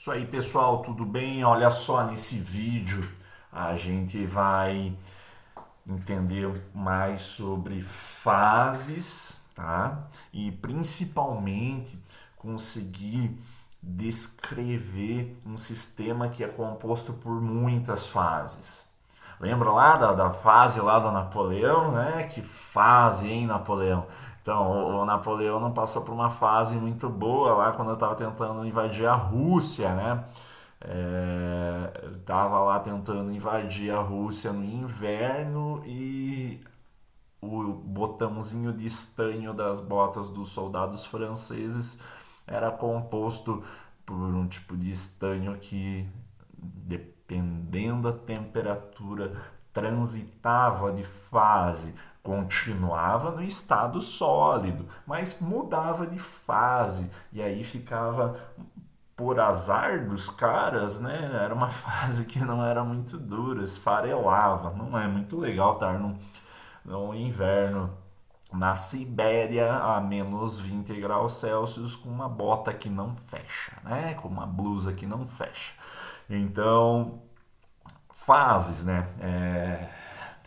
Isso aí, pessoal, tudo bem? Olha só, nesse vídeo a gente vai entender mais sobre fases, tá? E principalmente conseguir descrever um sistema que é composto por muitas fases. Lembra lá da fase lá do Napoleão, né? Que fase, hein, Napoleão? Então, o Napoleão não passou por uma fase muito boa lá quando eu estava tentando invadir a Rússia, né? Tava lá tentando invadir a Rússia no inverno e o botãozinho de estanho das botas dos soldados franceses era composto por um tipo de estanho que, dependendo da temperatura, transitava de fase, continuava no estado sólido, mas mudava de fase e aí ficava por azar dos caras, né? Era uma fase que não era muito dura, esfarelava. Não é muito legal estar no inverno na Sibéria a menos 20 graus Celsius com uma bota que não fecha, né? Com uma blusa que não fecha. Então, fases, né?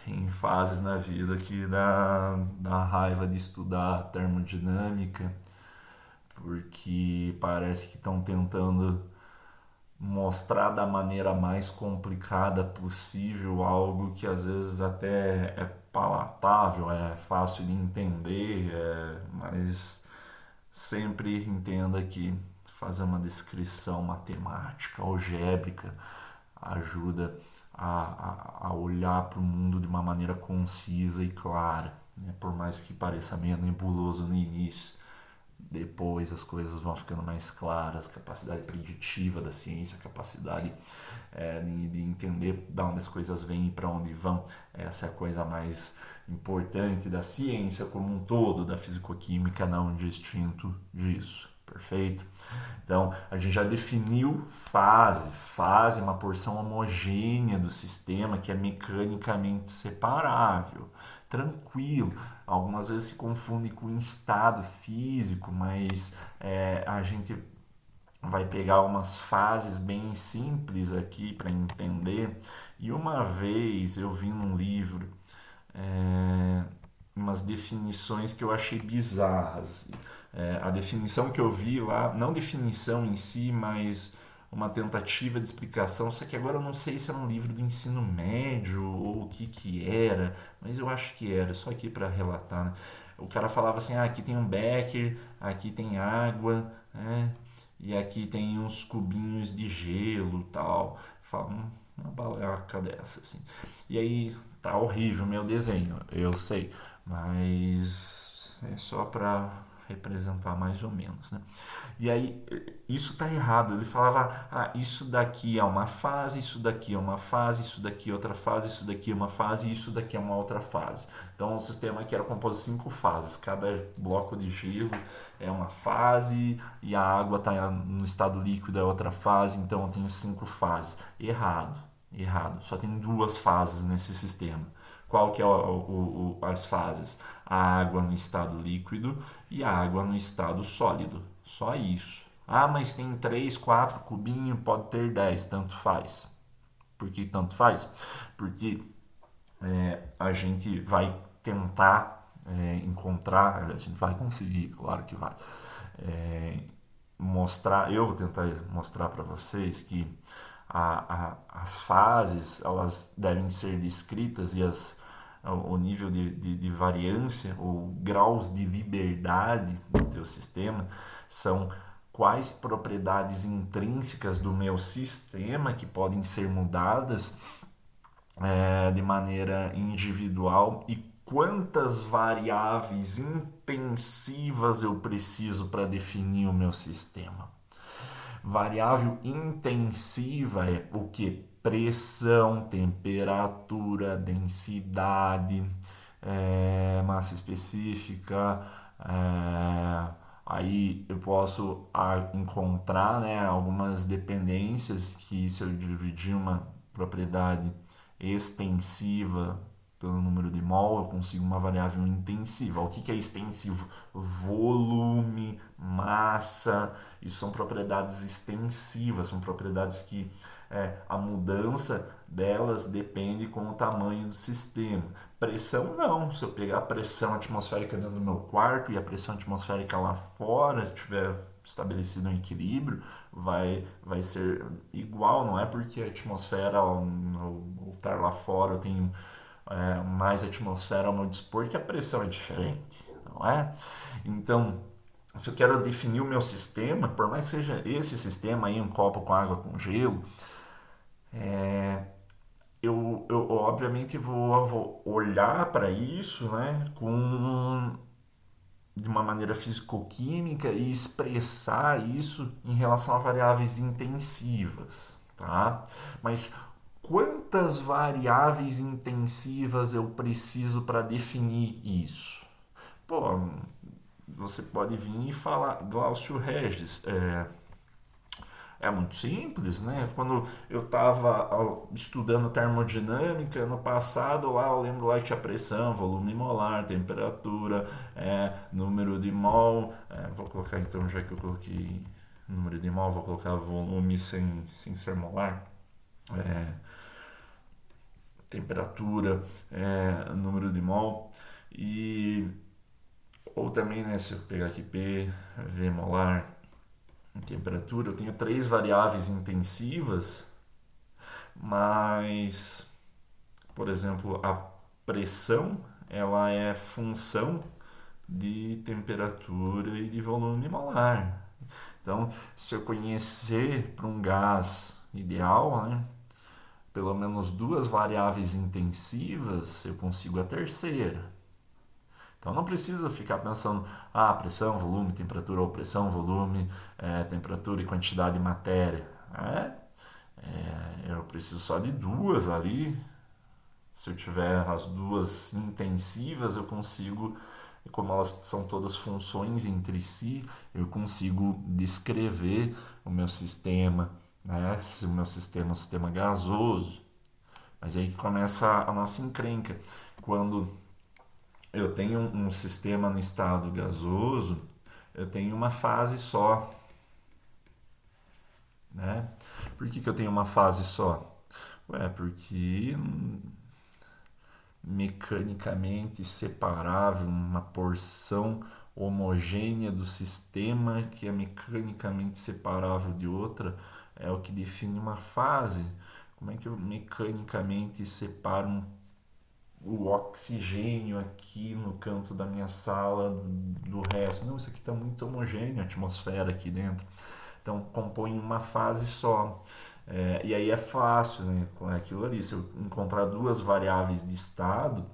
Tem fases na vida que dá raiva de estudar termodinâmica, porque parece que estão tentando mostrar da maneira mais complicada possível algo que às vezes até é palatável, é fácil de entender, mas sempre entenda que fazer uma descrição matemática, algébrica, ajuda a olhar para o mundo de uma maneira concisa e clara, né? Por mais que pareça meio nebuloso no início, depois as coisas vão ficando mais claras, capacidade preditiva da ciência, capacidade de entender de onde as coisas vêm e para onde vão. Essa é a coisa mais importante da ciência como um todo, da fisicoquímica, não distinto disso. Perfeito? Então, a gente já definiu fase. Fase é uma porção homogênea do sistema que é mecanicamente separável. Tranquilo. Algumas vezes se confunde com estado físico, mas a gente vai pegar umas fases bem simples aqui para entender. E uma vez eu vi num livro é, umas definições que eu achei bizarras. A definição que eu vi lá, não definição em si, mas uma tentativa de explicação, só que agora eu não sei se era um livro do ensino médio ou o que era, mas eu acho que era, só aqui para relatar, né? O cara falava assim, aqui tem um becker, aqui tem água, né? E aqui tem uns cubinhos de gelo e tal. Fala, uma balaca dessa, assim. E aí, tá horrível meu desenho, eu sei, mas é só para representar mais ou menos, né? E aí, isso tá errado. Ele falava, isso daqui é uma fase, isso daqui é uma fase, isso daqui é outra fase, isso daqui é uma fase, isso daqui é uma outra fase. Então, o sistema aqui era composto de 5 fases. Cada bloco de gelo é uma fase e a água está no estado líquido é outra fase, então eu tenho 5 fases. Errado, errado. Só tem 2 fases nesse sistema. Qual que é as fases? A água no estado líquido e a água no estado sólido. Só isso. Mas tem 3, 4 cubinhos, pode ter 10, tanto faz. Por que tanto faz? Porque a gente vai tentar encontrar, a gente vai conseguir, claro que vai, mostrar, eu vou tentar mostrar para vocês que as fases elas devem ser descritas e o nível de variância ou graus de liberdade do teu sistema são quais propriedades intrínsecas do meu sistema que podem ser mudadas de maneira individual e quantas variáveis intensivas eu preciso para definir o meu sistema. Variável intensiva é o que? Pressão, temperatura, densidade, massa específica. Aí eu posso encontrar, né, algumas dependências que se eu dividir uma propriedade extensiva Então, no número de mol, eu consigo uma variável intensiva. O que que é extensivo? Volume, massa, isso são propriedades extensivas, são propriedades que a mudança delas depende com o tamanho do sistema. Pressão não, se eu pegar a pressão atmosférica dentro do meu quarto e a pressão atmosférica lá fora, se tiver estabelecido um equilíbrio, vai ser igual, não é porque a atmosfera ao estar lá fora eu tenho mais atmosfera ao meu dispor que a pressão é diferente, não é? Então, se eu quero definir o meu sistema, por mais que seja esse sistema aí, um copo com água com gelo, eu obviamente vou olhar para isso, né, de uma maneira físico-química e expressar isso em relação a variáveis intensivas, tá? Mas quantas variáveis intensivas eu preciso para definir isso? Pô, você pode vir e falar, Glaucio Regis, é muito simples, né? Quando eu estava estudando termodinâmica no passado, lá eu lembro lá que tinha pressão, volume molar, temperatura, número de mol. Vou colocar então, já que eu coloquei número de mol, vou colocar volume sem ser molar. É, temperatura, número de mol. E, ou também, né, se eu pegar aqui P, V molar, temperatura, eu tenho três variáveis intensivas, mas, por exemplo, a pressão ela é função de temperatura e de volume molar. Então, se eu conhecer para um gás ideal, né, pelo menos duas variáveis intensivas, eu consigo a terceira. Então não precisa ficar pensando, pressão, volume, temperatura, ou pressão, volume, temperatura e quantidade de matéria. Eu preciso só de duas ali. Se eu tiver as duas intensivas, eu consigo, como elas são todas funções entre si, eu consigo descrever o meu sistema, né? Se o meu sistema é um sistema gasoso. Mas aí que começa a nossa encrenca. Quando eu tenho um sistema no estado gasoso, eu tenho uma fase só, né? Por que eu tenho uma fase só? Porque mecanicamente separável, uma porção homogênea do sistema que é mecanicamente separável de outra, é o que define uma fase. Como é que eu mecanicamente separo o oxigênio aqui no canto da minha sala do resto? Não, isso aqui está muito homogêneo, a atmosfera aqui dentro. Então compõe uma fase só. E aí é fácil, né? Com aquilo ali. Se eu encontrar duas variáveis de estado,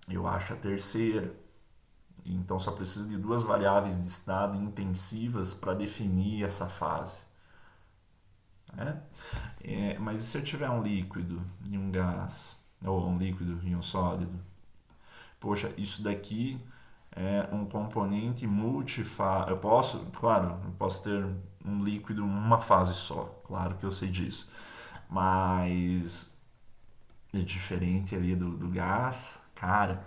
eu acho a terceira. Então só preciso de duas variáveis de estado intensivas para definir essa fase. Né? Mas e se eu tiver um líquido e um gás? Ou um líquido e um sólido? Poxa, isso daqui é um componente multifase. Eu posso ter um líquido uma fase só, claro que eu sei disso. Mas é diferente ali do gás, cara,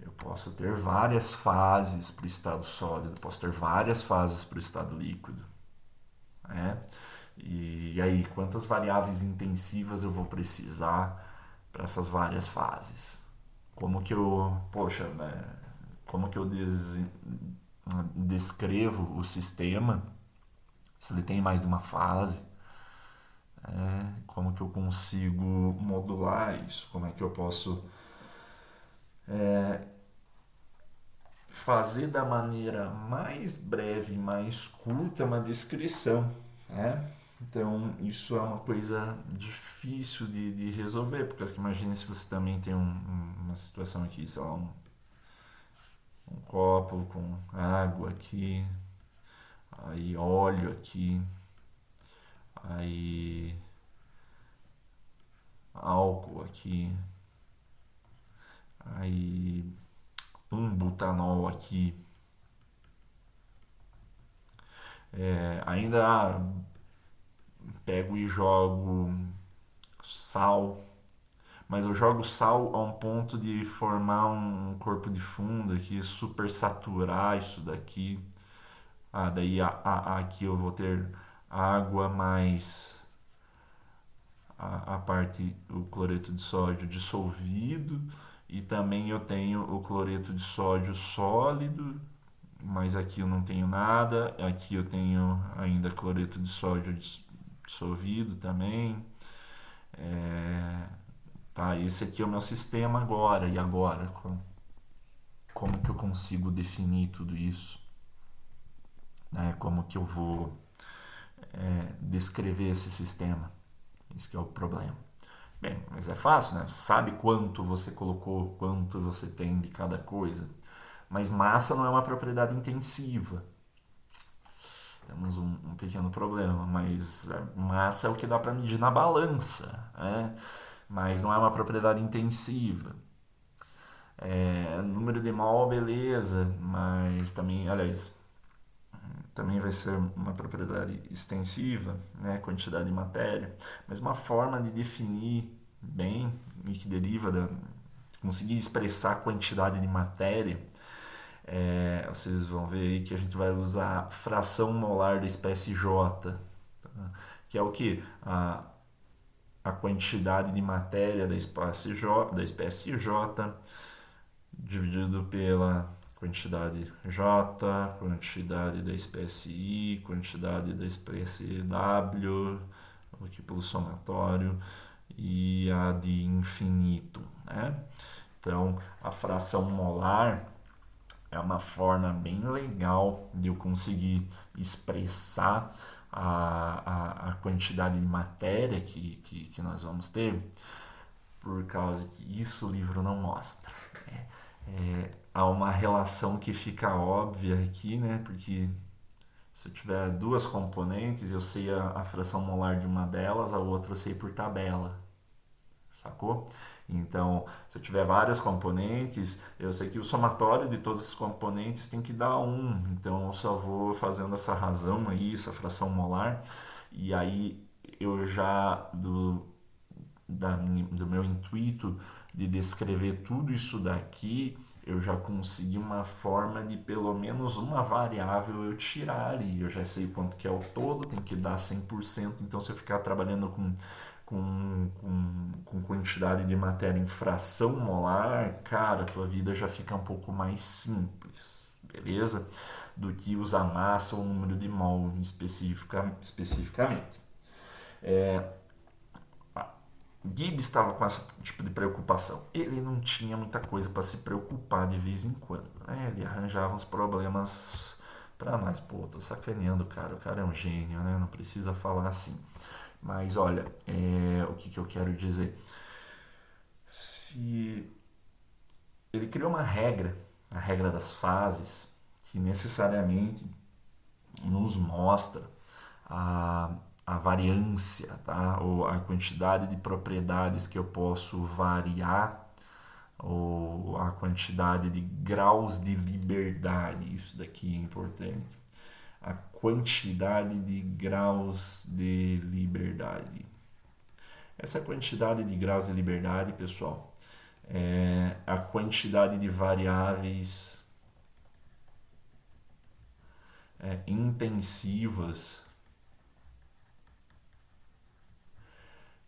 eu posso ter várias fases para o estado sólido, posso ter várias fases para o estado líquido. Né? E aí, quantas variáveis intensivas eu vou precisar para essas várias fases? Como que eu descrevo o sistema, se ele tem mais de uma fase, como que eu consigo modular isso, como é que eu posso fazer da maneira mais breve, mais curta uma descrição, né? Então, isso é uma coisa difícil de resolver, porque imagine se você também tem uma situação aqui, sei lá, um copo com água aqui, aí óleo aqui, aí álcool aqui, aí um butanol aqui, ainda pego e jogo sal mas eu jogo sal a um ponto de formar um corpo de fundo aqui, super saturar isso daqui. Daí aqui eu vou ter água mais a parte, o cloreto de sódio dissolvido, e também eu tenho o cloreto de sódio sólido, mas aqui eu não tenho nada. Aqui eu tenho ainda cloreto de sódio dissolvido também. Tá, esse aqui é o meu sistema agora. E agora? Como que eu consigo definir tudo isso? Como que eu vou descrever esse sistema? Esse que é o problema. Bem, mas é fácil, né? Sabe quanto você colocou, quanto você tem de cada coisa. Mas massa não é uma propriedade intensiva. Temos um pequeno problema, mas massa é o que dá para medir na balança, né? Mas não é uma propriedade intensiva. Número de mol, beleza, mas também, aliás, também vai ser uma propriedade extensiva, né? Quantidade de matéria, mas uma forma de definir bem e que deriva da conseguir expressar a quantidade de matéria. Vocês vão ver aí que a gente vai usar fração molar da espécie J, tá? Que é o que? A quantidade de matéria da espécie J dividido pela quantidade J, quantidade da espécie I, quantidade da espécie W, aqui pelo somatório, e a de infinito, né? Então, a fração molar é uma forma bem legal de eu conseguir expressar a quantidade de matéria que nós vamos ter, por causa que isso o livro não mostra. Há uma relação que fica óbvia aqui, né? Porque se eu tiver duas componentes, eu sei a fração molar de uma delas, a outra eu sei por tabela, sacou? Então, se eu tiver várias componentes, eu sei que o somatório de todos os componentes tem que dar 1. Então, eu só vou fazendo essa razão aí, essa fração molar, e aí eu já, do meu intuito de descrever tudo isso daqui, eu já consegui uma forma de pelo menos uma variável eu tirar ali. Eu já sei quanto que é o todo, tem que dar 100%. Então, se eu ficar trabalhando com quantidade de matéria em fração molar, cara, a tua vida já fica um pouco mais simples, beleza? Do que usar massa ou número de mol especificamente. Gibbs estava com esse tipo de preocupação. Ele não tinha muita coisa para se preocupar de vez em quando, né? Ele arranjava uns problemas para nós. Pô, tô sacaneando o cara é um gênio, né? Não precisa falar assim. Mas olha, o que eu quero dizer? Se ele criou uma regra, a regra das fases, que necessariamente nos mostra a, a variância, tá? Ou a quantidade de propriedades que eu posso variar, ou a quantidade de graus de liberdade. Isso daqui é importante. A quantidade de graus de liberdade. Essa quantidade de graus de liberdade, pessoal, é a quantidade de variáveis intensivas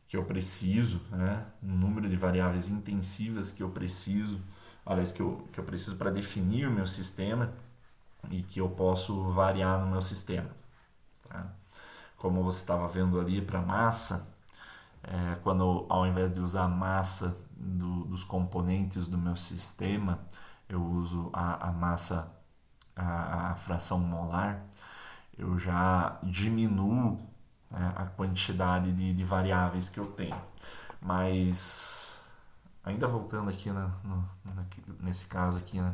que eu preciso, né? Um número de variáveis intensivas que eu preciso, aliás, que eu preciso para definir o meu sistema e que eu posso variar no meu sistema. Tá? Como você estava vendo ali para massa, quando ao invés de usar a massa dos componentes do meu sistema, eu uso a massa, a fração molar, eu já diminuo, né, a quantidade de variáveis que eu tenho. Mas, ainda voltando aqui nesse caso aqui, né,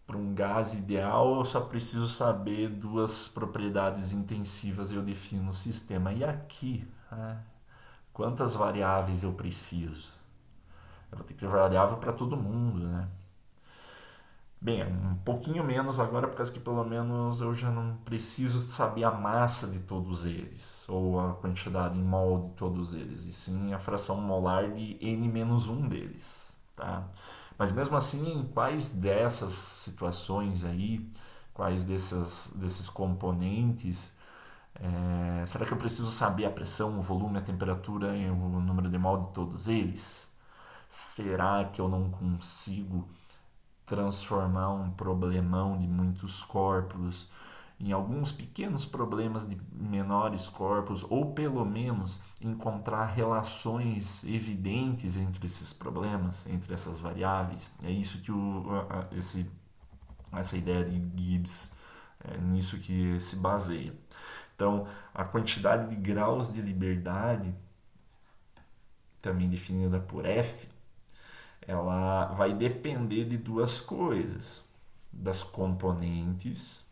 para um gás ideal, eu só preciso saber duas propriedades intensivas e eu defino o sistema. E aqui, né, quantas variáveis eu preciso? Eu vou ter que ter variável para todo mundo, né? Bem, um pouquinho menos agora, por causa que pelo menos eu já não preciso saber a massa de todos eles, ou a quantidade em mol de todos eles, e sim a fração molar de n-1 deles, tá? Mas mesmo assim, quais dessas situações aí, quais desses componentes, será que eu preciso saber a pressão, o volume, a temperatura e o número de mol de todos eles? Será que eu não consigo transformar um problemão de muitos corpos em alguns pequenos problemas de menores corpos, ou pelo menos encontrar relações evidentes entre esses problemas, entre essas variáveis? É isso que essa ideia de Gibbs, é nisso que se baseia. Então, a quantidade de graus de liberdade, também definida por F, ela vai depender de duas coisas: das componentes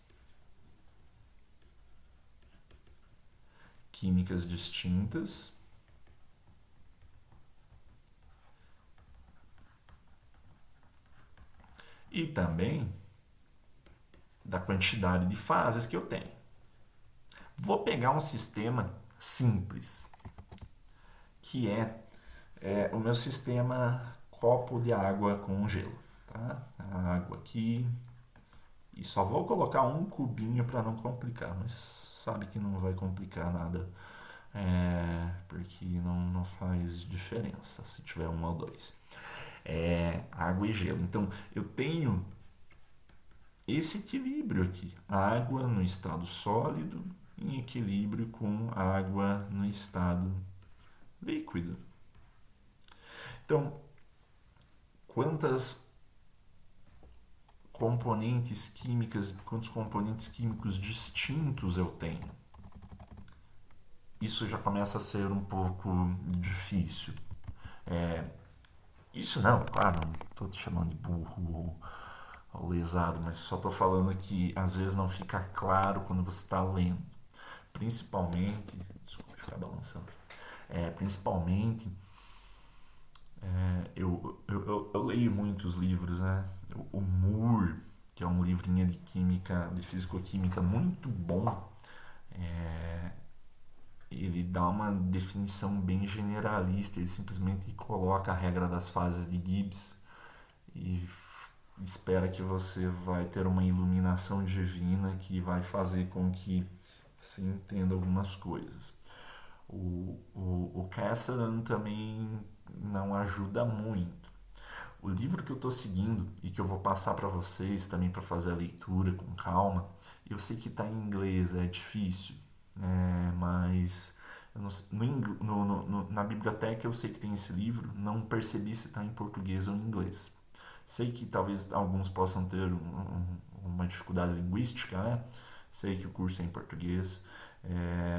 químicas distintas e também da quantidade de fases que eu tenho. Vou pegar um sistema simples, que é o meu sistema copo de água com gelo. Tá? A água aqui. E só vou colocar um cubinho para não complicar, mas sabe que não vai complicar nada, porque não faz diferença se tiver um ou dois. Água e gelo. Então eu tenho esse equilíbrio aqui: água no estado sólido em equilíbrio com água no estado líquido. Então, quantas quantos componentes químicos distintos eu tenho? Isso já começa a ser um pouco difícil. É, isso não, claro, não estou te chamando de burro ou lesado, mas só estou falando que às vezes não fica claro quando você está lendo. Principalmente, desculpa ficar balançando, principalmente eu leio muitos livros, né? O Moore, que é um livrinho de química, de fisicoquímica muito bom, ele dá uma definição bem generalista, ele simplesmente coloca a regra das fases de Gibbs e espera que você vai ter uma iluminação divina que vai fazer com que você entenda algumas coisas. O Castellan também não ajuda muito. O livro que eu estou seguindo e que eu vou passar para vocês também para fazer a leitura com calma, eu sei que está em inglês, é difícil, mas eu na biblioteca eu sei que tem esse livro, não percebi se está em português ou em inglês. Sei que talvez alguns possam ter uma dificuldade linguística, né? Sei que o curso é em português,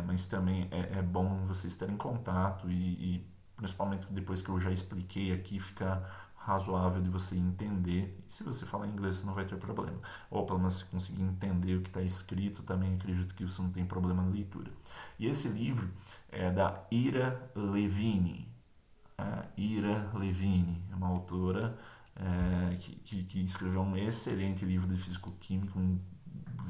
mas também é bom vocês terem contato e principalmente depois que eu já expliquei aqui, fica razoável de você entender. E se você falar inglês, você não vai ter problema. Ou pelo menos se conseguir entender o que está escrito, também acredito que você não tem problema na leitura. E esse livro é da Ira Levine. A Ira Levine é uma autora que escreveu um excelente livro de fisicoquímica, um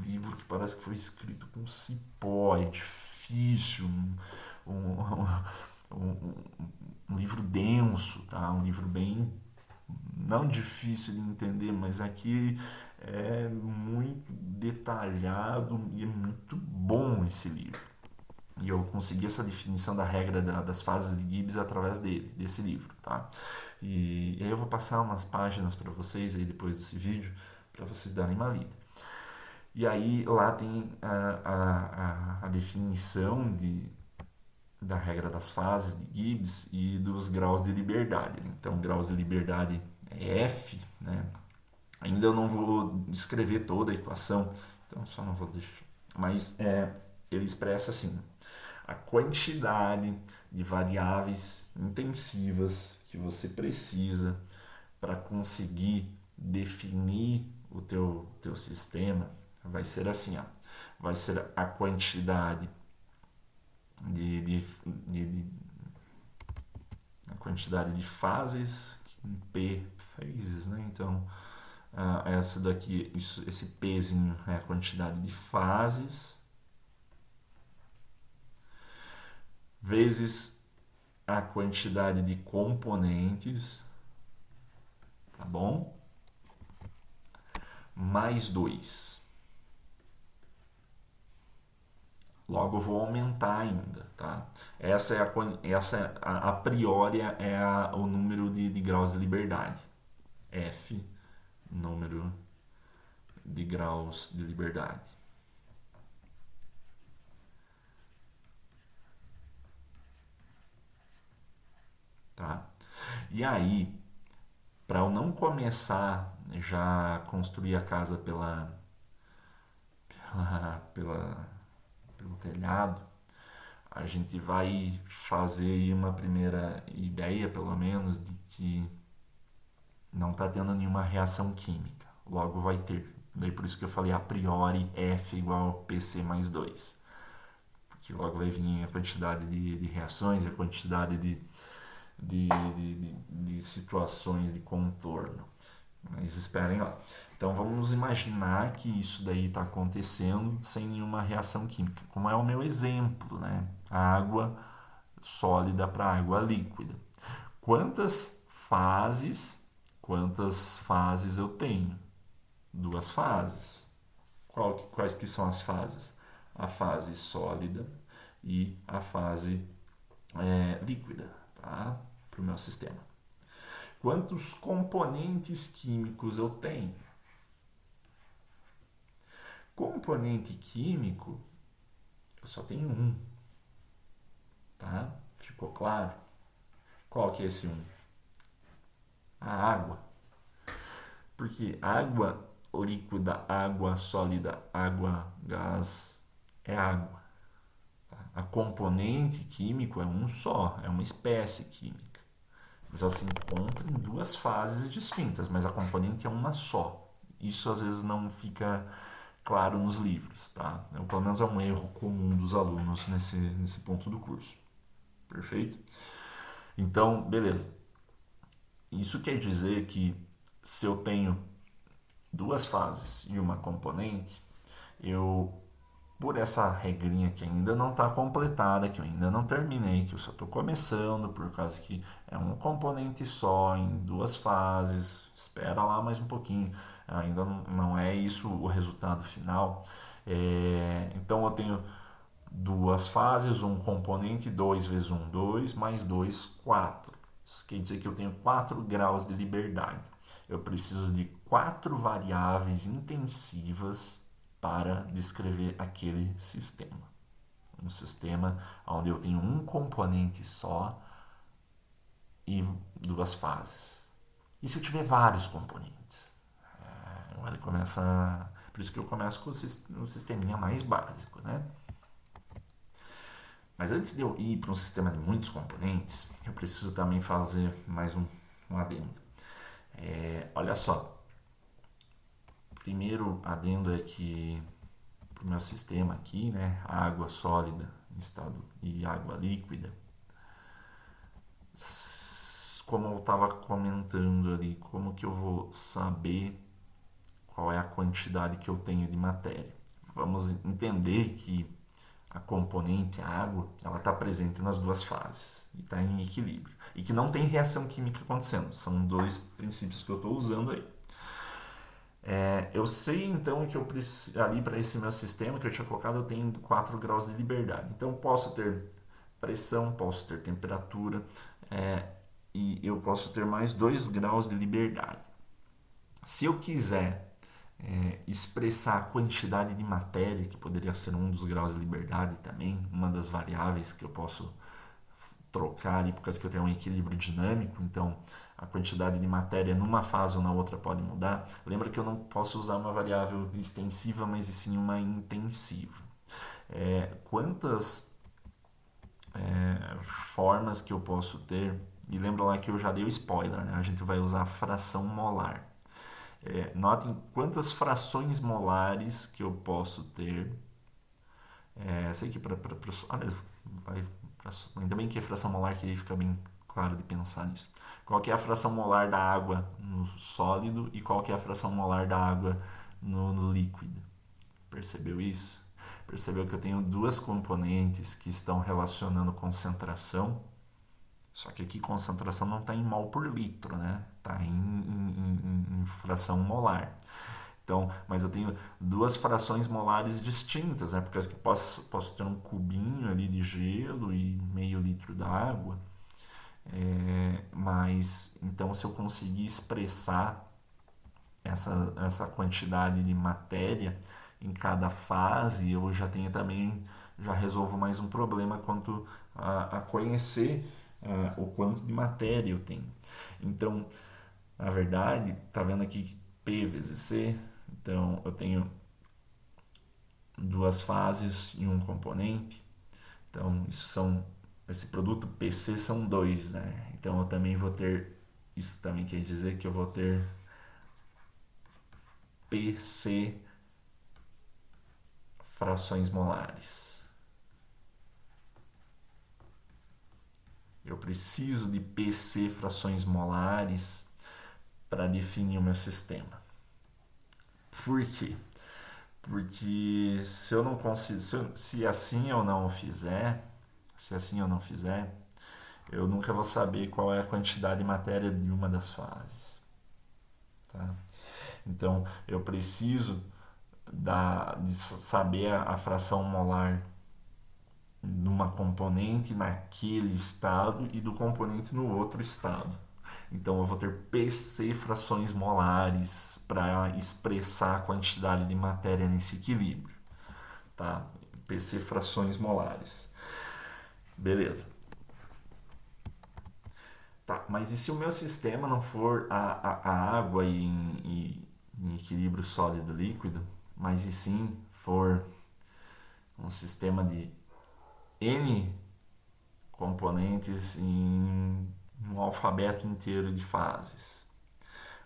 livro que parece que foi escrito com cipó, é difícil, um, um, um livro denso, tá? Um livro bem, não difícil de entender, mas aqui é muito detalhado e é muito bom esse livro. E eu consegui essa definição da regra das fases de Gibbs através desse livro, tá? E aí eu vou passar umas páginas para vocês aí depois desse vídeo, para vocês darem uma lida. E aí lá tem a definição da regra das fases de Gibbs e dos graus de liberdade. Então, graus de liberdade é F, né? Ainda eu não vou descrever toda a equação, então só não vou deixar. Mas ele expressa assim: a quantidade de variáveis intensivas que você precisa para conseguir definir o teu sistema vai ser assim, ó. Vai ser a quantidade de, de, de a quantidade de fases em P phases, né? Então essa daqui, esse Pzinho é a quantidade de fases, vezes a quantidade de componentes, tá bom? Mais 2. Logo eu vou aumentar ainda, tá? A priori o número de graus de liberdade. F, número de graus de liberdade. Tá? E aí, para eu não começar já a construir a casa pelo telhado, a gente vai fazer uma primeira ideia, pelo menos, de que não está tendo nenhuma reação química. Logo vai ter. Daí por isso que eu falei a priori F igual a PC mais 2. Porque logo vai vir a quantidade de reações, a quantidade de situações de contorno. Mas esperem lá. Então vamos imaginar que isso daí está acontecendo sem nenhuma reação química. Como é o meu exemplo, né? Água sólida para água líquida. Quantas fases, quantas fases eu tenho? Duas fases. Quais que são as fases? A fase sólida e a fase líquida, tá? Para o meu sistema. Quantos componentes químicos eu tenho? Componente químico, eu só tenho um, tá? Ficou claro? Qual que é esse um? A água. Porque água líquida, água sólida, água, gás, é água. A componente químico é um só, é uma espécie química. Mas ela se encontra em duas fases distintas, mas a componente é uma só. Isso às vezes não fica claro nos livros, tá? Pelo menos é um erro comum dos alunos nesse ponto do curso. Perfeito? Então, beleza. Isso quer dizer que se eu tenho duas fases e uma componente, eu, por essa regrinha que ainda não está completada, que eu ainda não terminei, que eu só estou começando, por causa que é um componente só, em duas fases, espera lá mais um pouquinho, ainda não é isso o resultado final. Então eu tenho duas fases, um componente, 2 vezes 1, 2, mais 2, 4. Isso quer dizer que eu tenho 4 graus de liberdade. Eu preciso de 4 variáveis intensivas para descrever aquele sistema. Um sistema onde eu tenho um componente só e duas fases. E se eu tiver vários componentes? Ele começa. Por isso que eu começo com o sisteminha mais básico, né? Mas antes de eu ir para um sistema de muitos componentes, eu preciso também fazer mais um adendo. Olha só, primeiro adendo é que para o meu sistema aqui, né, água sólida em estado e água líquida, como eu estava comentando ali, como que eu vou saber qual é a quantidade que eu tenho de matéria? Vamos entender que a componente a água, ela está presente nas duas fases e está em equilíbrio. E que não tem reação química acontecendo. São dois princípios que eu estou usando aí. Eu sei então que eu preciso, ali para esse meu sistema que eu tinha colocado, eu tenho 4 graus de liberdade. Então eu posso ter pressão, posso ter temperatura e eu posso ter mais 2 graus de liberdade. Se eu quiser expressar a quantidade de matéria, que poderia ser um dos graus de liberdade também, uma das variáveis que eu posso trocar ali, por causa que eu tenho um equilíbrio dinâmico, então a quantidade de matéria numa fase ou na outra pode mudar. Lembra que eu não posso usar uma variável extensiva, mas sim uma intensiva. Quantas formas que eu posso ter, e lembra lá que eu já dei o spoiler, né? A gente vai usar a fração molar. Notem quantas frações molares que eu posso ter. Sei que ainda bem que é fração molar, que aí fica bem claro de pensar nisso. Qual que é a fração molar da água no sólido e qual que é a fração molar da água no líquido? Percebeu isso? Percebeu que eu tenho duas componentes que estão relacionando concentração, só que aqui concentração não está em mol por litro, né? Está em fração molar. Então, mas eu tenho duas frações molares distintas, né? Porque eu posso ter um cubinho ali de gelo e meio litro d'água. Mas, então, se eu conseguir expressar essa quantidade de matéria em cada fase, eu já tenho também, já resolvo mais um problema quanto a conhecer o quanto de matéria eu tenho. Então, na verdade, tá vendo aqui P vezes C? Então, eu tenho duas fases e um componente. Então, esse produto PC são dois, né? Então, eu também vou ter, isso também quer dizer que eu vou ter PC frações molares. Eu preciso de PC frações molares para definir o meu sistema. Por quê? Porque se eu não consigo, se assim eu não fizer, eu nunca vou saber qual é a quantidade de matéria de uma das fases. Tá? Então, eu preciso de saber a fração molar de uma componente naquele estado e do componente no outro estado. Então, eu vou ter PC frações molares para expressar a quantidade de matéria nesse equilíbrio. Tá? PC frações molares. Beleza. Tá, mas e se o meu sistema não for a água em equilíbrio sólido-líquido, mas e sim for um sistema de N componentes em um alfabeto inteiro de fases?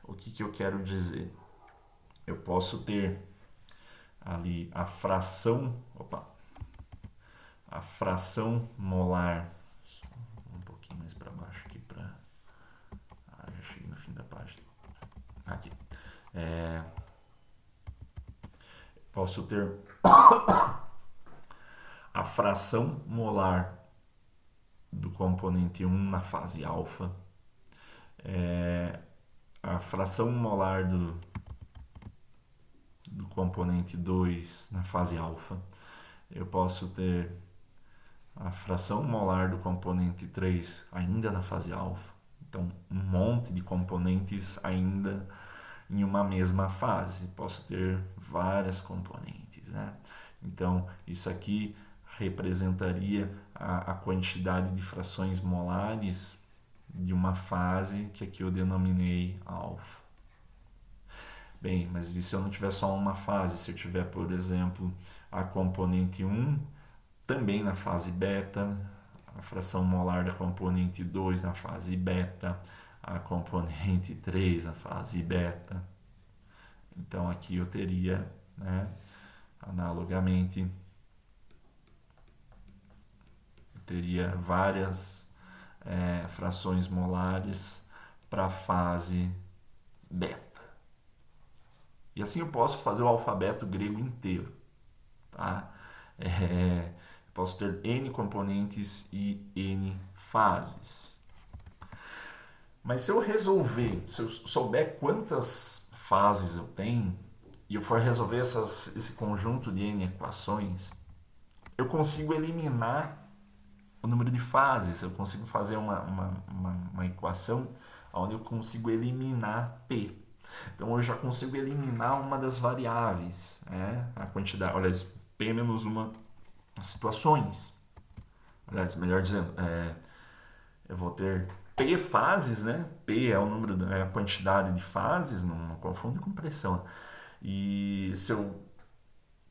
O que eu quero dizer? Eu posso ter ali a fração molar, um pouquinho mais para baixo aqui para já cheguei no fim da página. Aqui. Posso ter a fração molar do componente 1 na fase alfa, a fração molar do componente 2 na fase alfa. Eu posso ter a fração molar do componente 3 ainda na fase alfa. Então, um monte de componentes ainda em uma mesma fase. Posso ter várias componentes, né? Então, isso aqui representaria a quantidade de frações molares de uma fase que aqui eu denominei alfa. Bem, mas e se eu não tiver só uma fase? Se eu tiver, por exemplo, a componente 1 também na fase beta, a fração molar da componente 2 na fase beta, a componente 3 na fase beta. Então aqui eu teria, né, analogamente, eu teria várias frações molares para a fase beta. E assim eu posso fazer o alfabeto grego inteiro. Tá? Posso ter N componentes e N fases. Mas se eu souber quantas fases eu tenho, e eu for resolver esse conjunto de N equações, eu consigo eliminar o número de fases. Eu consigo fazer uma equação onde eu consigo eliminar P. Então eu já consigo eliminar uma das variáveis, a quantidade, olha, P menos uma situações. Aliás, melhor dizendo, eu vou ter P fases, né? P é o número, é a quantidade de fases, não confunde com pressão. E se eu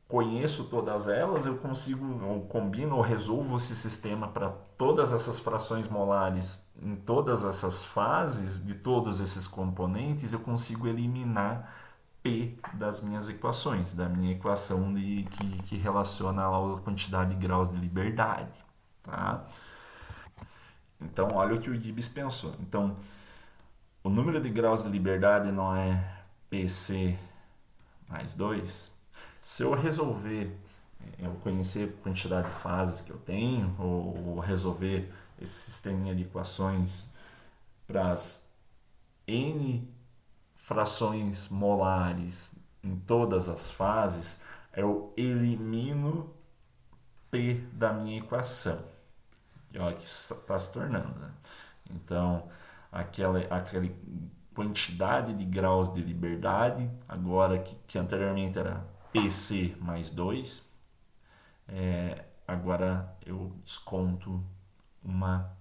conheço todas elas, eu consigo, ou combino, ou resolvo esse sistema para todas essas frações molares em todas essas fases de todos esses componentes, eu consigo eliminar P das minhas equações, da minha equação que relaciona lá a quantidade de graus de liberdade. Tá? Então, olha o que o Gibbs pensou. Então, o número de graus de liberdade não é PC mais 2. Se eu resolver, eu conhecer a quantidade de fases que eu tenho, ou resolver esse sistema de equações para as N frações molares em todas as fases, eu elimino P da minha equação. E olha que está se tornando, né? Então, aquela quantidade de graus de liberdade, agora que anteriormente era PC mais 2, agora eu desconto uma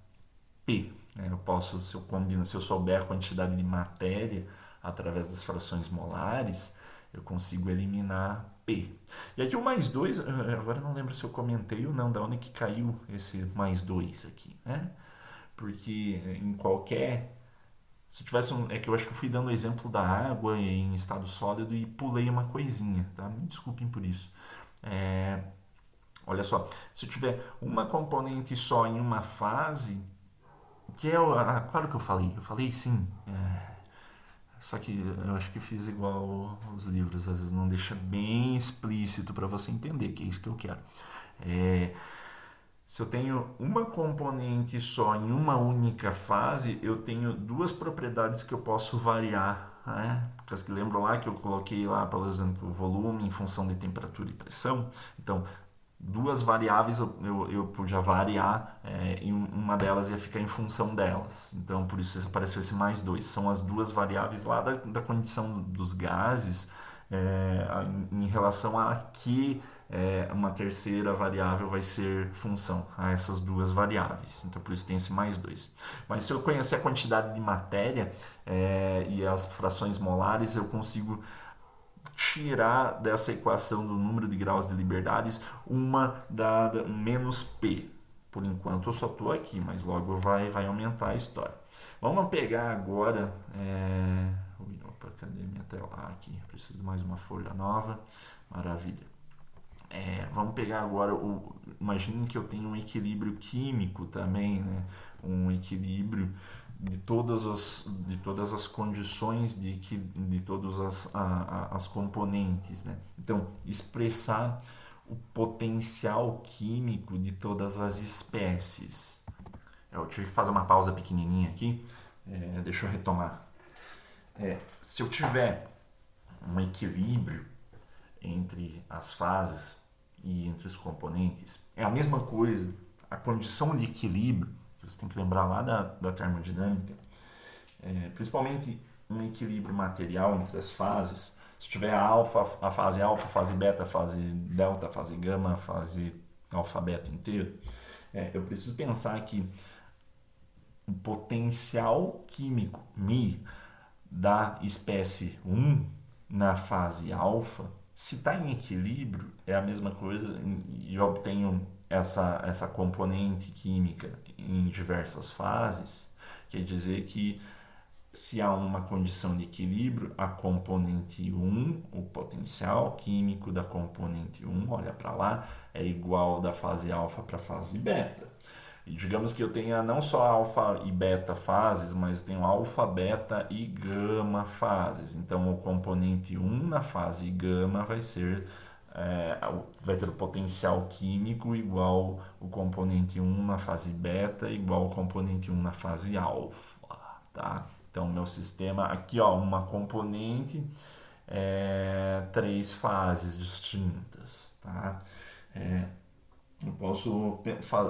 P. Né? Eu posso, se eu souber a quantidade de matéria através das frações molares, eu consigo eliminar P. E aqui o mais 2, agora não lembro se eu comentei ou não, da onde que caiu esse mais 2 aqui, né? Porque em qualquer. Se tivesse um. É que eu acho que eu fui dando o exemplo da água em estado sólido e pulei uma coisinha, tá? Me desculpem por isso. É, olha só, se eu tiver uma componente só em uma fase, que é. Claro que eu falei sim. Só que eu acho que fiz igual os livros, às vezes não deixa bem explícito para você entender, que é isso que eu quero. É, se eu tenho uma componente só em uma única fase, eu tenho duas propriedades que eu posso variar. Né? Porque que lembram lá que eu coloquei lá, por exemplo, o volume em função de temperatura e pressão. Então, duas variáveis eu podia variar e uma delas ia ficar em função delas. Então, por isso apareceu esse mais dois. São as duas variáveis lá da condição dos gases em relação a que uma terceira variável vai ser função a essas duas variáveis. Então, por isso tem esse mais dois. Mas se eu conhecer a quantidade de matéria e as frações molares, eu consigo tirar dessa equação do número de graus de liberdades uma dada menos P. Por enquanto eu só estou aqui, mas logo vai aumentar a história. Vamos pegar agora. Opa, cadê minha tela? Aqui, preciso de mais uma folha nova. Maravilha. Vamos pegar agora imagine que eu tenho um equilíbrio químico também, né? Um equilíbrio de todas as condições de todas as componentes, né? Então, expressar o potencial químico de todas as espécies. Eu tive que fazer uma pausa pequenininha aqui, deixa eu retomar. Se eu tiver um equilíbrio entre as fases e entre os componentes, é a mesma coisa. A condição de equilíbrio, você tem que lembrar lá da termodinâmica, principalmente um equilíbrio material entre as fases. Se tiver a fase beta, a fase delta, a fase gama, a fase alfa, beta inteiro, eu preciso pensar que o potencial químico Mi da espécie 1 na fase alfa, se está em equilíbrio, é a mesma coisa e eu obtenho essa componente química em diversas fases, quer dizer que se há uma condição de equilíbrio, a componente 1, o potencial químico da componente 1, olha para lá, é igual da fase alfa para a fase beta. E digamos que eu tenha não só alfa e beta fases, mas tenho alfa, beta e gama fases. Então o componente 1 na fase gama vai ter o potencial químico igual o componente 1 na fase beta igual o componente 1 na fase alfa, tá? Então, meu sistema, aqui ó, uma componente, três fases distintas, tá? Eu posso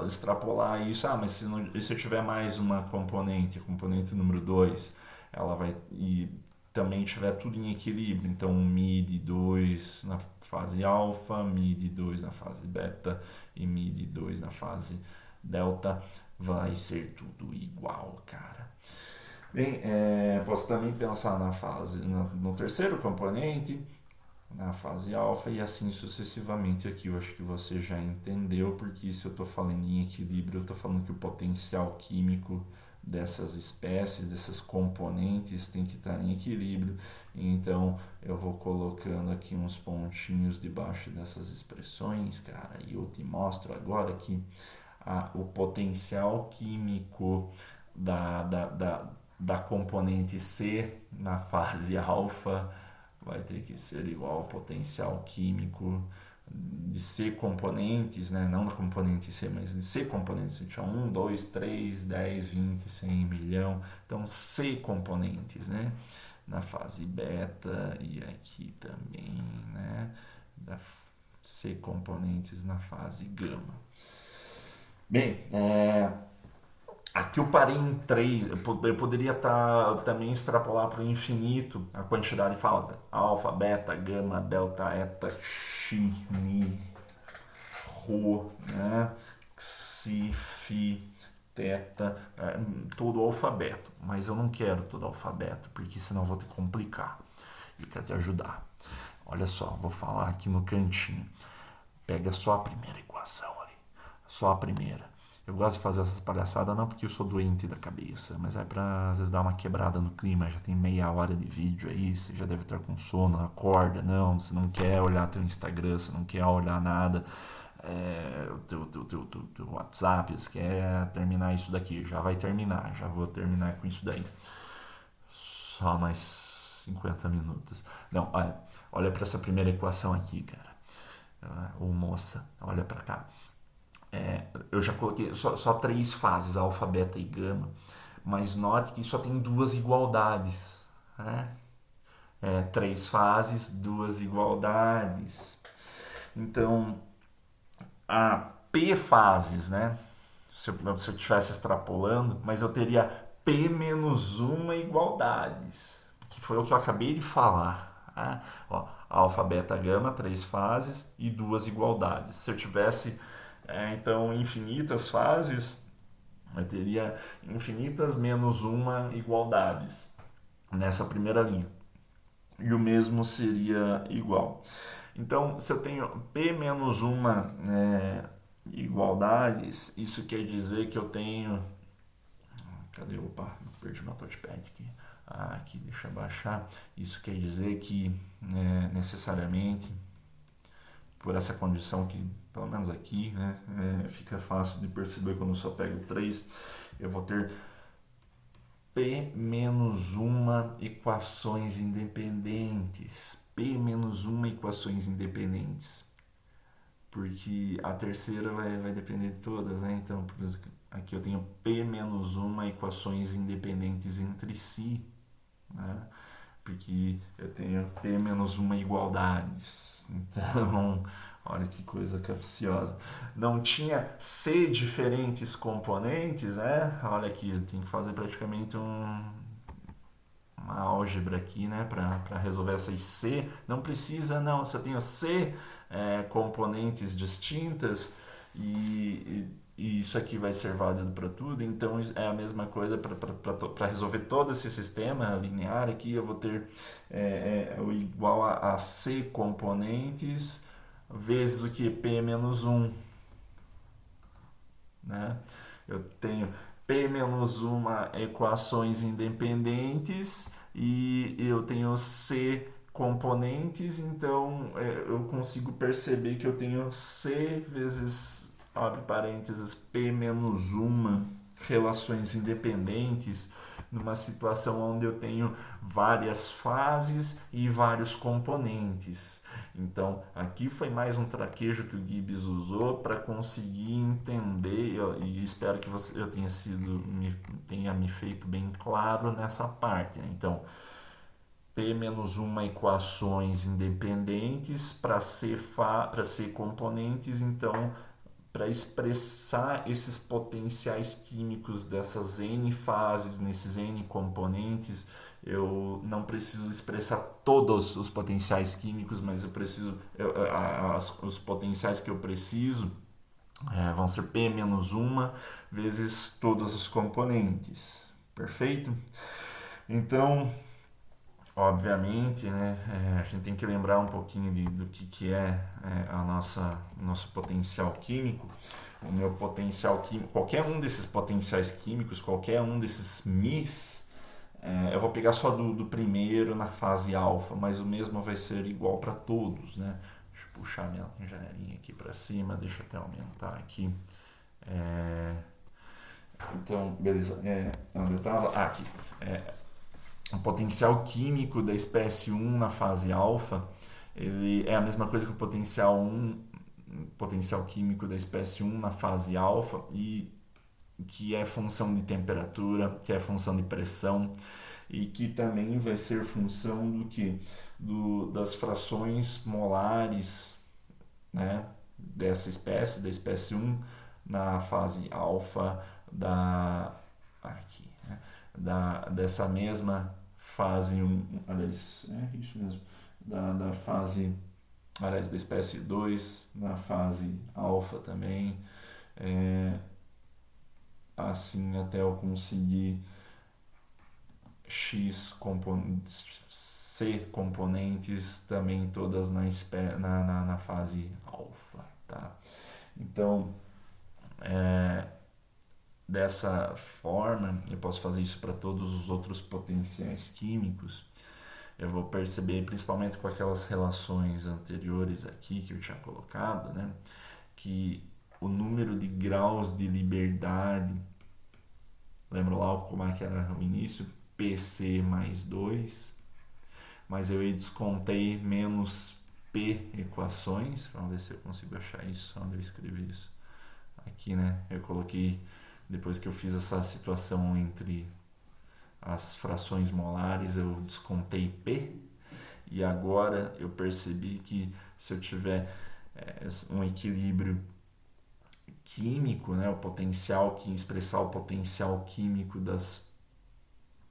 extrapolar isso, mas se eu tiver mais uma componente, componente número 2 ela vai e também tiver tudo em equilíbrio, então Mi de 2 na fase alfa, Mi de 2 na fase beta e Mi de 2 na fase delta, vai ser tudo igual, cara. Bem, posso também pensar no terceiro componente, na fase alfa e assim sucessivamente. Aqui eu acho que você já entendeu, porque se eu estou falando em equilíbrio, eu estou falando que o potencial químico dessas espécies, dessas componentes, tem que estar em equilíbrio. Então eu vou colocando aqui uns pontinhos debaixo dessas expressões, cara, e eu te mostro agora que o potencial químico da componente C na fase alfa vai ter que ser igual ao potencial químico de C componentes, né? Não da componente C, mas de C componentes. Tinha 1, 2, 3, 10, 20, 100, milhão. Então, C componentes, né? Na fase beta e aqui também, né? Da C componentes na fase gama. Bem, aqui eu parei em 3. Eu poderia também extrapolar para o infinito a quantidade de fases. Alfa, beta, gama, delta, eta, xi, mi, rho, né? Xi, fi, teta, todo o alfabeto. Mas eu não quero todo o alfabeto, porque senão eu vou ter que complicar. Eu quero te ajudar. Olha só, vou falar aqui no cantinho. Pega só a primeira equação ali. Só a primeira. Eu gosto de fazer essas palhaçadas não porque eu sou doente da cabeça, mas é pra às vezes dar uma quebrada no clima. Já tem meia hora de vídeo aí, você já deve estar com sono, acorda, não, você não quer olhar teu Instagram, você não quer olhar nada, teu WhatsApp, você quer terminar isso daqui, já vai terminar, já vou terminar com isso daí. Só mais 50 minutos. Não, olha para essa primeira equação aqui, cara. Ou moça, olha para cá. Eu já coloquei só 3 fases, alfa, beta e gama, mas note que só tem 2 igualdades. Né? 3 fases, 2 igualdades. Então, há P fases, né? Se eu estivesse extrapolando, mas eu teria P menos 1 igualdades, que foi o que eu acabei de falar. Né? Ó, alfa, beta, gama, 3 fases e 2 igualdades. Se eu tivesse então infinitas fases, eu teria infinitas menos 1 igualdades nessa primeira linha. E o mesmo seria igual. Então, se eu tenho P menos 1 igualdades, isso quer dizer que eu tenho... Cadê? Opa, perdi meu touchpad aqui. Aqui, deixa eu baixar. Isso quer dizer que necessariamente, por essa condição que, pelo menos aqui, né, fica fácil de perceber quando eu só pego 3, eu vou ter P menos 1 equações independentes. P menos 1 equações independentes. Porque a terceira vai depender de todas, né? Então, por exemplo, aqui eu tenho P menos 1 equações independentes entre si, né? Porque eu tenho P menos 1 igualdades. Então, olha que coisa capciosa. Não tinha C diferentes componentes, né? Olha aqui, eu tenho que fazer praticamente uma álgebra aqui, né? Para resolver essas C. Não precisa, não. Se eu tenho C componentes distintas e isso aqui vai ser válido para tudo, então é a mesma coisa para resolver todo esse sistema linear aqui. Eu vou ter o igual a C componentes vezes o que? P menos 1. Né? Eu tenho P menos 1 equações independentes e eu tenho C componentes, então eu consigo perceber que eu tenho C vezes, abre parênteses, P menos 1 relações independentes numa situação onde eu tenho várias fases e vários componentes. Então, aqui foi mais um traquejo que o Gibbs usou para conseguir entender, e espero que eu tenha me feito bem claro nessa parte. Né? Então, P menos 1 equações independentes para ser componentes, então para expressar esses potenciais químicos dessas N fases, nesses N componentes, eu não preciso expressar todos os potenciais químicos, mas os potenciais que eu preciso vão ser P menos 1 vezes todos os componentes. Perfeito? Então, obviamente, né, a gente tem que lembrar um pouquinho do que é nosso potencial químico. O meu potencial químico, qualquer um desses potenciais químicos, qualquer um desses mis, eu vou pegar só do primeiro na fase alfa, mas o mesmo vai ser igual para todos, né? Deixa eu puxar minha janelinha aqui para cima, deixa eu até aumentar aqui Então, beleza. Onde eu estava? Aqui. O potencial químico da espécie 1 na fase alfa, ele é a mesma coisa que o potencial químico da espécie 1 na fase alfa, e que é função de temperatura, que é função de pressão, e que também vai ser função do que? Das frações molares, né, dessa espécie, da espécie 1 na fase alfa aqui, né, dessa mesma fase 1, aliás, isso mesmo, da fase, aliás, da espécie 2 na fase alfa também, assim até eu conseguir C componentes também todas na fase alfa, tá? Então, dessa forma, eu posso fazer isso para todos os outros potenciais químicos. Eu vou perceber, principalmente com aquelas relações anteriores aqui que eu tinha colocado, né, que o número de graus de liberdade, lembra lá como é que era o início? PC mais 2, mas eu descontei menos P equações. Vamos ver se eu consigo achar isso, onde eu escrevi isso. Aqui, né? Eu coloquei, depois que eu fiz essa situação entre as frações molares, eu descontei P. E agora eu percebi que se eu tiver um equilíbrio químico, né, o potencial que expressar o potencial químico das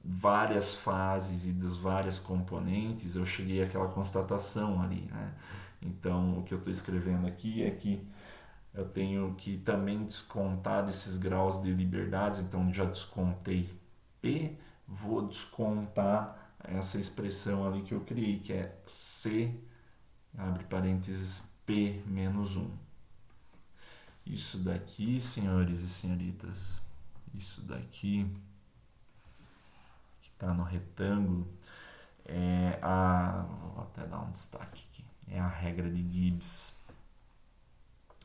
várias fases e das várias componentes, eu cheguei àquela constatação ali, né? Então, o que eu estou escrevendo aqui é que eu tenho que também descontar desses graus de liberdades, então já descontei P, vou descontar essa expressão ali que eu criei, que é C, abre parênteses, P menos 1. Isso daqui, senhores e senhoritas, isso daqui que está no retângulo, vou até dar um destaque aqui, é a regra de Gibbs,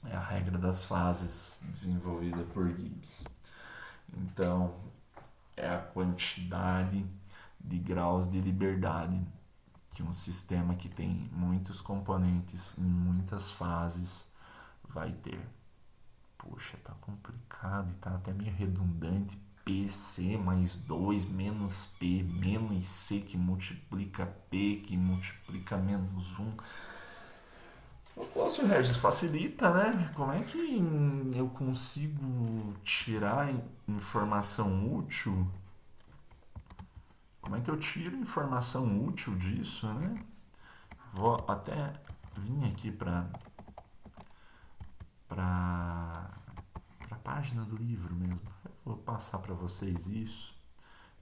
é a regra das fases desenvolvida por Gibbs. Então, é a quantidade de graus de liberdade que um sistema que tem muitos componentes em muitas fases vai ter. Poxa, tá complicado e tá até meio redundante. PC mais 2 menos P menos C que multiplica P que multiplica menos 1. Nossa, Regis, facilita, né? Como é que eu consigo tirar informação útil? Como é que eu tiro informação útil disso, né? Vou até vir aqui para a página do livro mesmo. Eu vou passar para vocês isso,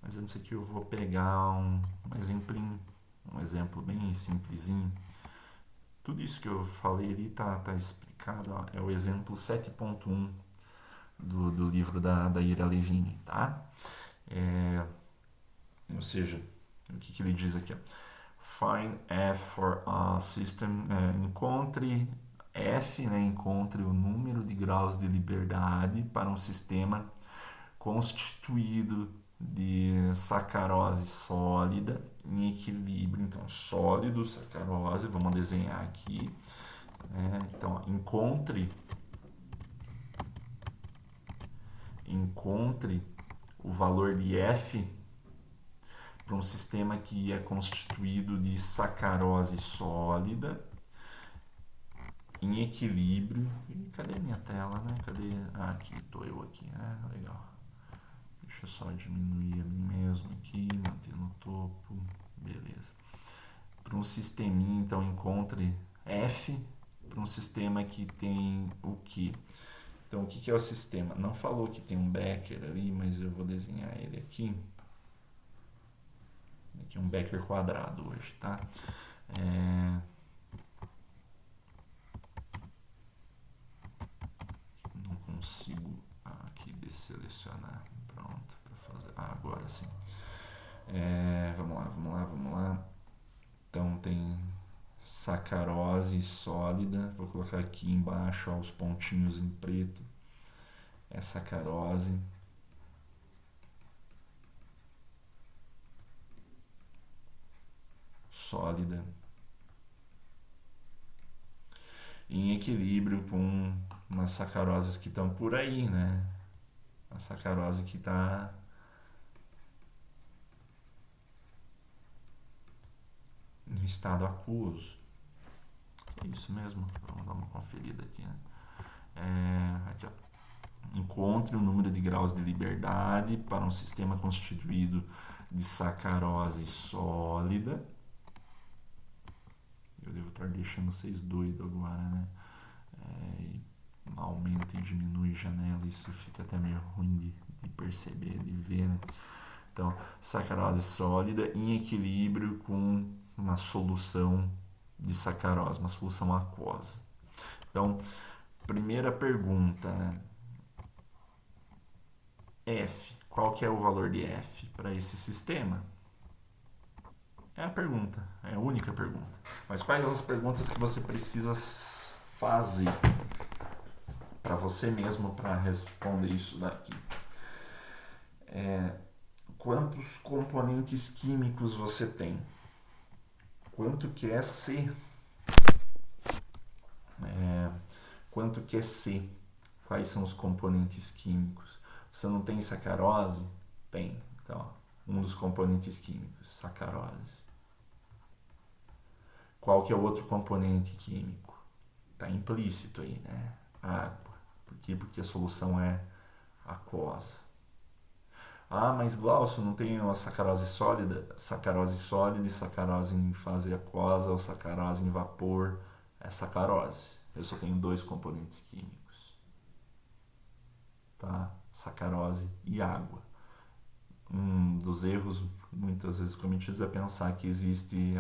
mas antes aqui eu vou pegar um exemplo bem simplesinho. Tudo isso que eu falei ali tá explicado, ó, é o exemplo 7.1 do livro da Ira Levine, tá? Ou seja, o que ele diz aqui? Ó? Find F for a system, encontre F, né, encontre o número de graus de liberdade para um sistema constituído de sacarose sólida em equilíbrio. Então, sólido, sacarose, vamos desenhar aqui. Então, encontre o valor de F para um sistema que é constituído de sacarose sólida em equilíbrio. Cadê minha tela, né? Aqui, tô eu aqui, né? Legal. Deixa eu só diminuir a mim mesmo aqui, manter no topo. Beleza. Para um sisteminha, então, encontre F para um sistema que tem o que? Então, o que é o sistema? Não falou que tem um Becker ali, mas eu vou desenhar ele aqui. Aqui um Becker quadrado hoje, tá? Não consigo aqui desselecionar. Pronto, para fazer. Agora sim. Vamos lá. Então tem sacarose sólida. Vou colocar aqui embaixo, ó, os pontinhos em preto. é sacarose sólida em equilíbrio com umas sacaroses que estão por aí, né? A sacarose que está no estado aquoso. É isso mesmo? Vamos dar uma conferida aqui, né? Aqui, ó. Encontre o número de graus de liberdade para um sistema constituído de sacarose sólida. Eu devo estar deixando vocês doidos agora, né? Aumenta e diminui janela, isso fica até meio ruim de perceber, de ver, né? Então, sacarose sólida em equilíbrio com uma solução de sacarose, uma solução aquosa. Então, primeira pergunta, né? F, qual que é o valor de F para esse sistema? É a pergunta, é a única pergunta. Mas quais as perguntas que você precisa fazer para você mesmo para responder isso daqui? Quantos componentes químicos você tem? Quanto que é C? Quanto que é C? Quais são os componentes químicos? Você não tem sacarose? Tem. Então, um dos componentes químicos, sacarose. Qual que é o outro componente químico? Está implícito aí, né? Água. Por quê? Porque a solução é aquosa. Ah, mas Glaucio, não tem uma sacarose sólida e sacarose em fase aquosa ou sacarose em vapor. É sacarose. Eu só tenho dois componentes químicos. Tá? Sacarose e água. Um dos erros muitas vezes cometidos é pensar que existe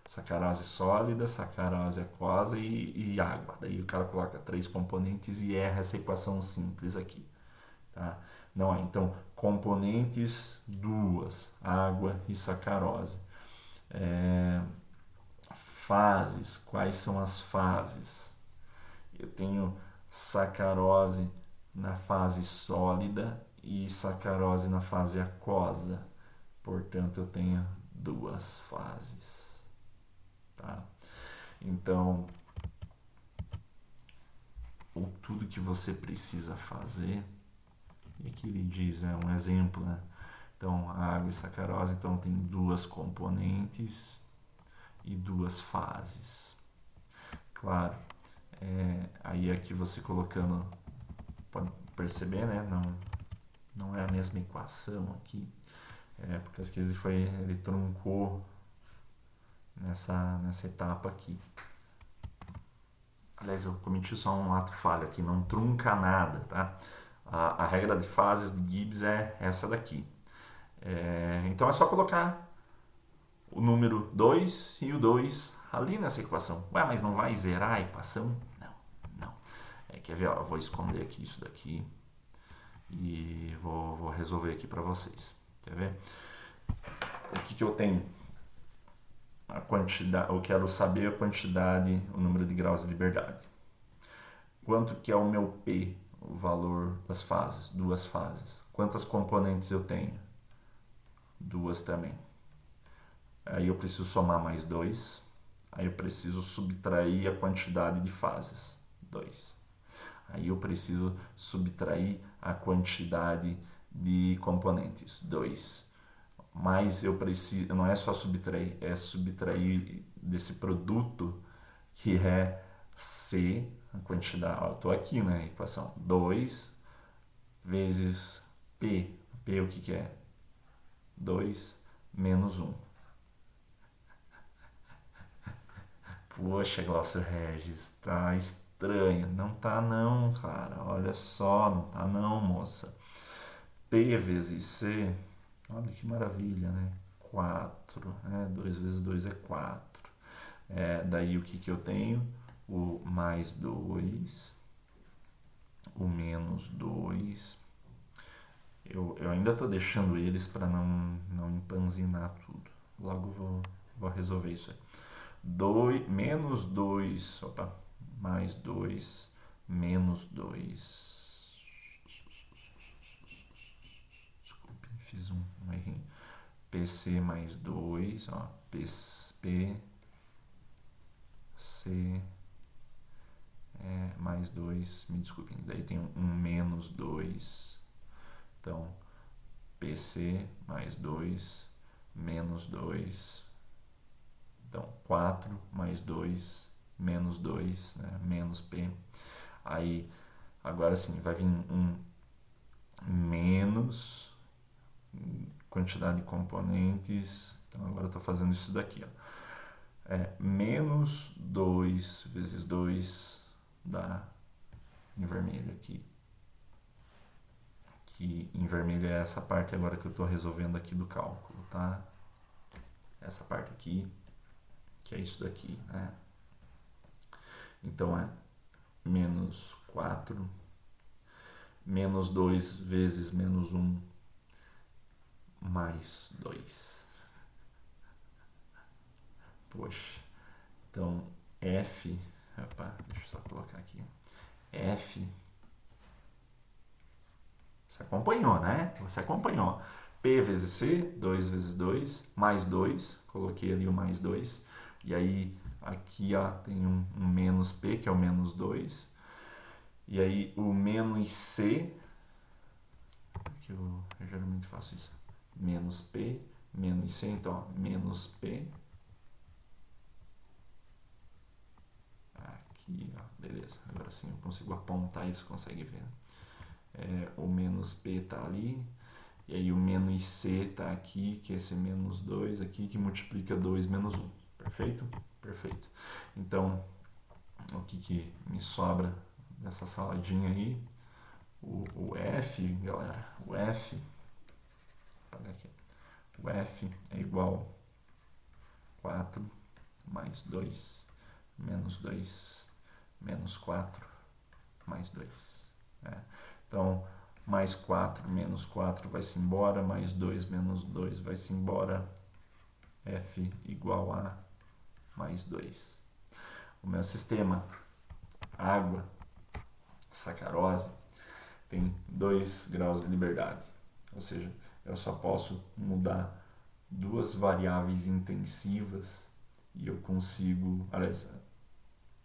sacarose sólida, sacarose aquosa e água. Daí o cara coloca três componentes e erra essa equação simples aqui. Tá? Não é. Então, componentes, duas, água e sacarose. Fases, quais são as fases? Eu tenho sacarose na fase sólida e sacarose na fase aquosa. Portanto, eu tenho duas fases. Tá? Então, tudo que você precisa fazer, e aqui ele diz, é um exemplo, né? Então, água e sacarose, então tem duas componentes e duas fases. Claro, aí aqui você colocando, pode perceber, né? Não é a mesma equação aqui, porque aqui ele truncou nessa etapa aqui. Aliás, eu cometi só um ato falho aqui, não trunca nada, tá? A regra de fases de Gibbs é essa daqui. Então é só colocar o número 2 e o 2 ali nessa equação. Ué, mas não vai zerar a equação? Não. Quer ver? Ó, eu vou esconder aqui isso daqui e vou resolver aqui para vocês. Quer ver? O que eu tenho? A quantidade, eu quero saber a quantidade, o número de graus de liberdade. Quanto que é o meu P, o valor das fases? Duas fases. Quantas componentes eu tenho? Duas também. Aí eu preciso somar mais 2. Aí eu preciso subtrair a quantidade de fases. 2. Aí eu preciso subtrair a quantidade de componentes. 2. Mas eu preciso, não é só subtrair, é subtrair desse produto que é C, a quantidade. Ó, eu estou aqui na equação. 2 vezes P. P o que é? 2 menos 1. Poxa, Glaucio Regis, tá estranho. Não tá não, cara. Olha só, não tá não, moça. P vezes C, olha que maravilha, né? 4, né? 2 vezes 2 é 4. Daí o que eu tenho? O mais 2, o menos 2. Eu ainda tô deixando eles para não empanzinar tudo. Logo vou resolver isso aí. Menos 2, mais 2, menos 2. fiz um errinho. PC mais 2, ó, PC mais 2, me desculpem, daí tem um menos 2, então PC mais 2, menos 2, então 4 mais 2, menos 2, né, menos P, aí agora sim vai vir um menos quantidade de componentes, então agora eu estou fazendo isso daqui, ó. Menos 2 vezes 2 dá em vermelho aqui. Que em vermelho é essa parte agora que eu estou resolvendo aqui do cálculo, tá? Essa parte aqui, que é isso daqui, né? Então é menos 4, menos 2 vezes menos 1, mais 2. Poxa, então F, opa, deixa eu só colocar aqui, F, você acompanhou, né? Você acompanhou. P vezes C, 2 vezes 2, mais 2, coloquei ali o mais 2, e aí aqui ó, tem um menos P, que é o menos 2, e aí o menos C, que eu geralmente faço isso, menos P, menos C, então ó, menos P, aqui ó, beleza, agora sim eu consigo apontar isso, consegue ver. O menos P tá ali, e aí o menos C tá aqui, que é esse menos 2 aqui, que multiplica 2 menos 1. Perfeito? Perfeito. Então, o que me sobra dessa saladinha aí? O F, galera, o F é igual a 4 mais 2, menos 2, menos 4, mais 2. Né? Então, mais 4 menos 4 vai-se embora, mais 2 menos 2 vai-se embora, F igual a mais 2. O meu sistema, água, sacarose, tem 2 graus de liberdade, ou seja, eu só posso mudar duas variáveis intensivas e eu consigo, aliás,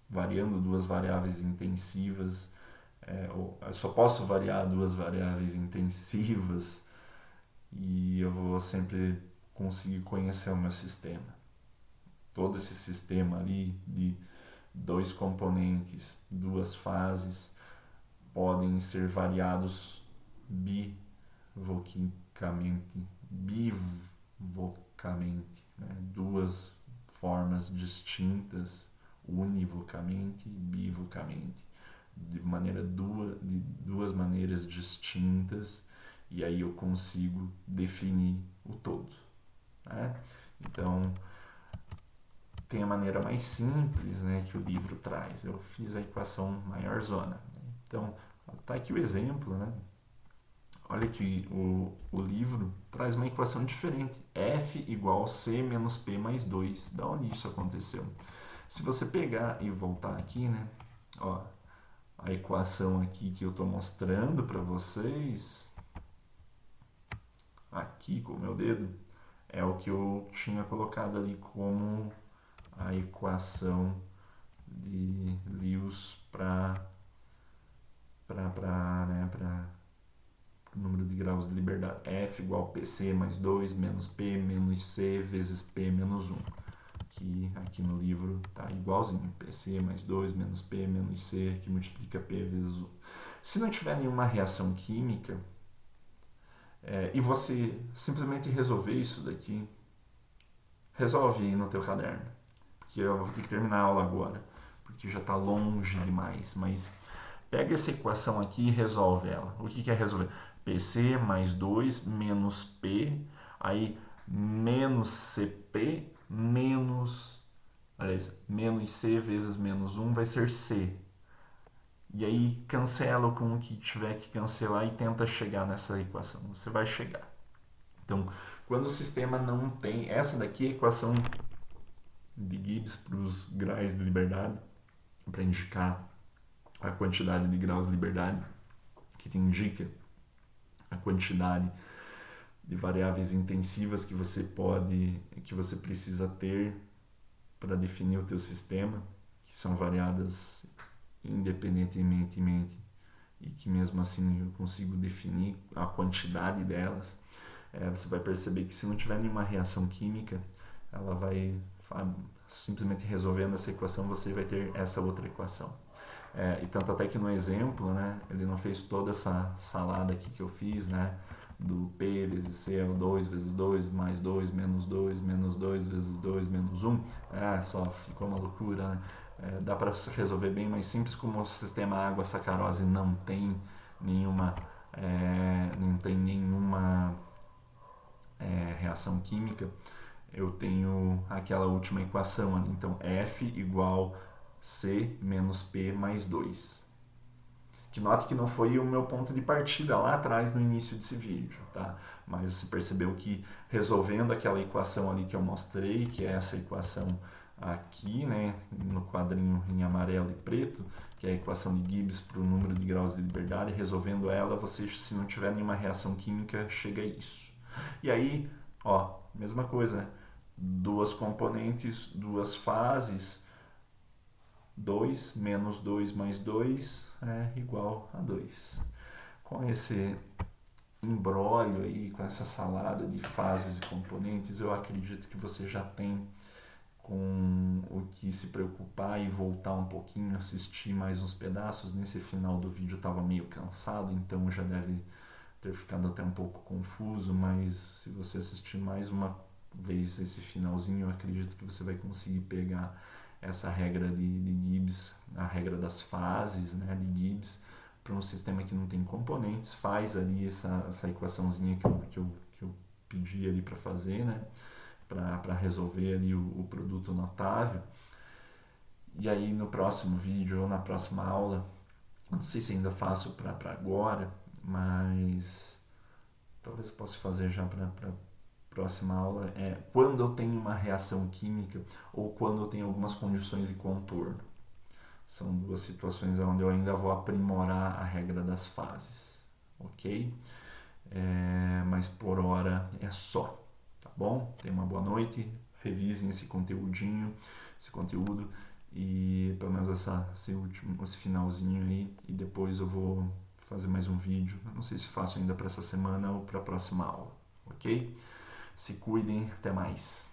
variando duas variáveis intensivas, eu só posso variar duas variáveis intensivas e eu vou sempre conseguir conhecer o meu sistema. Todo esse sistema ali de 2 componentes, 2 fases, podem ser variados bivocamente, né? 2 formas distintas, univocamente e bivocamente, de duas maneiras distintas, e aí eu consigo definir o todo. Né? Então, tem a maneira mais simples, né, que o livro traz. Eu fiz a equação maior zona. Então, tá aqui o exemplo, né? Olha que o livro traz uma equação diferente. F igual a C menos P mais 2. Da onde isso aconteceu? Se você pegar e voltar aqui, né? Ó, a equação aqui que eu estou mostrando para vocês, aqui com o meu dedo, é o que eu tinha colocado ali como a equação de Lewis para o número de graus de liberdade. F igual a PC mais 2 menos P menos C vezes P menos 1. Que aqui no livro está igualzinho. PC mais 2 menos P menos C, que multiplica P vezes 1. Se não tiver nenhuma reação química, e você simplesmente resolver isso daqui, resolve aí no teu caderno. Porque eu vou ter que terminar a aula agora, porque já está longe demais. Mas pega essa equação aqui e resolve ela. O que é resolver? PC mais 2 menos P, aí menos CP menos C vezes menos 1 vai ser C. E aí cancela com o que tiver que cancelar e tenta chegar nessa equação. Você vai chegar. Então, quando o sistema não tem... Essa daqui é a equação de Gibbs para os graus de liberdade, para indicar a quantidade de graus de liberdade, que te indica a quantidade de variáveis intensivas que você precisa ter para definir o teu sistema, que são variadas independentemente e que mesmo assim eu consigo definir a quantidade delas. Você vai perceber que se não tiver nenhuma reação química, ela vai simplesmente resolvendo essa equação, você vai ter essa outra equação. E tanto até que no exemplo, né, ele não fez toda essa salada aqui que eu fiz, né, do P vezes C é o 2 vezes 2 mais 2 menos 2 menos 2 vezes 2 menos 1. Só ficou uma loucura, né? Dá para resolver bem mais simples, como o sistema água-sacarose não tem nenhuma, reação química. Eu tenho aquela última equação ali, então F igual C menos P mais 2. Que note que não foi o meu ponto de partida lá atrás no início desse vídeo, tá? Mas você percebeu que resolvendo aquela equação ali que eu mostrei, que é essa equação aqui, né, no quadrinho em amarelo e preto, que é a equação de Gibbs para o número de graus de liberdade, resolvendo ela, você, se não tiver nenhuma reação química, chega a isso. E aí, ó, mesma coisa, né? Duas componentes, duas fases, 2 menos 2 mais 2 é igual a 2. Com esse imbróglio aí, com essa salada de fases e componentes, eu acredito que você já tem com o que se preocupar e voltar um pouquinho, assistir mais uns pedaços. Nesse final do vídeo eu estava meio cansado, então já deve ter ficado até um pouco confuso, mas se você assistir mais uma vez esse finalzinho, eu acredito que você vai conseguir pegar essa regra de Gibbs, a regra das fases, né, de Gibbs, para um sistema que não tem componentes, faz ali essa equaçãozinha que eu pedi ali para fazer, né, para resolver ali o produto notável. E aí no próximo vídeo ou na próxima aula, não sei se ainda faço para agora, mas talvez eu possa fazer já para próxima aula, quando eu tenho uma reação química ou quando eu tenho algumas condições de contorno. São duas situações onde eu ainda vou aprimorar a regra das fases, ok? Mas por hora é só, tá bom? Tenha uma boa noite, revisem esse conteúdinho, esse conteúdo e pelo menos esse finalzinho aí, e depois eu vou fazer mais um vídeo. Eu não sei se faço ainda para essa semana ou para a próxima aula, ok? Se cuidem, até mais.